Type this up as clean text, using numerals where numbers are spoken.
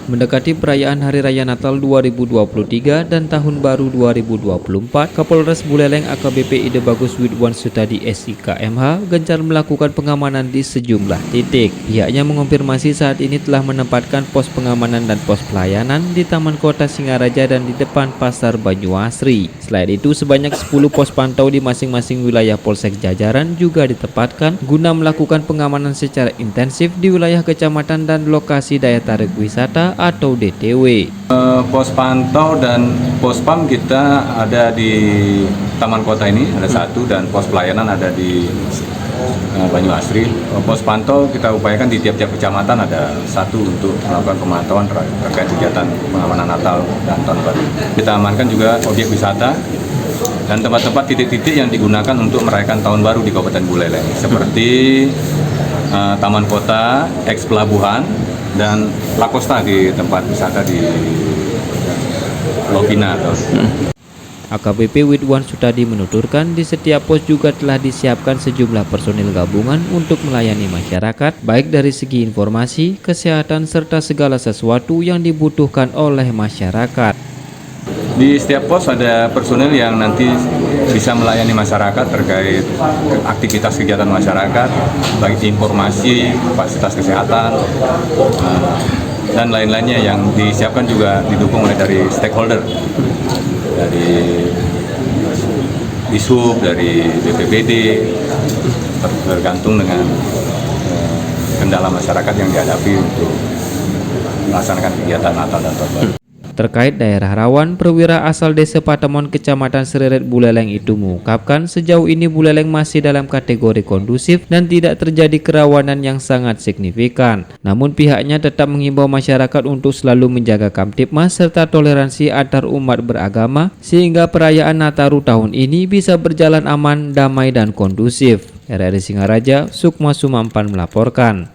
Mendekati perayaan Hari Raya Natal 2023 dan Tahun Baru 2024, Kapolres Buleleng AKBP Ide Bagus Widwan Sutadi SIKMH gencar melakukan pengamanan di sejumlah titik. Pihaknya mengonfirmasi saat ini telah menempatkan pos pengamanan dan pos pelayanan di Taman Kota Singaraja dan di depan Pasar Banyuasri. Selain itu, sebanyak 10 pos pantau di masing-masing wilayah Polsek jajaran juga ditempatkan guna melakukan pengamanan secara intensif di wilayah kecamatan dan lokasi daya tarik wisata atau DTW. Pos pantau dan pos pam kita ada di Taman Kota ini ada satu, dan pos pelayanan ada di Banyuasri. Pos pantau kita upayakan di tiap-tiap kecamatan ada satu untuk melakukan pemantauan terkait kegiatan pengamanan Natal dan Tahun Baru. Kita amankan juga objek wisata dan tempat-tempat titik-titik yang digunakan untuk merayakan Tahun Baru di Kabupaten Buleleng, seperti Taman Kota, eks Pelabuhan, dan La Costa di tempat wisata di Lovina. AKBP Widwan Sutadi menuturkan di setiap pos juga telah disiapkan sejumlah personil gabungan untuk melayani masyarakat, baik dari segi informasi, kesehatan, serta segala sesuatu yang dibutuhkan oleh masyarakat. Di setiap pos ada personil yang nanti bisa melayani masyarakat terkait aktivitas kegiatan masyarakat, baik informasi, fasilitas kesehatan, dan lain-lainnya yang disiapkan juga didukung oleh dari stakeholder, dari Dishub, dari BPBD, tergantung dengan kendala masyarakat yang dihadapi untuk melaksanakan kegiatan Natal dan Tahun Baru. Terkait daerah rawan, perwira asal Desa Patemon Kecamatan Sereret Buleleng itu mengungkapkan sejauh ini Buleleng masih dalam kategori kondusif dan tidak terjadi kerawanan yang sangat signifikan. Namun pihaknya tetap mengimbau masyarakat untuk selalu menjaga Kamtibmas serta toleransi antar umat beragama sehingga perayaan Nataru tahun ini bisa berjalan aman, damai dan kondusif. RRI Singaraja, Sukma Sumampan melaporkan.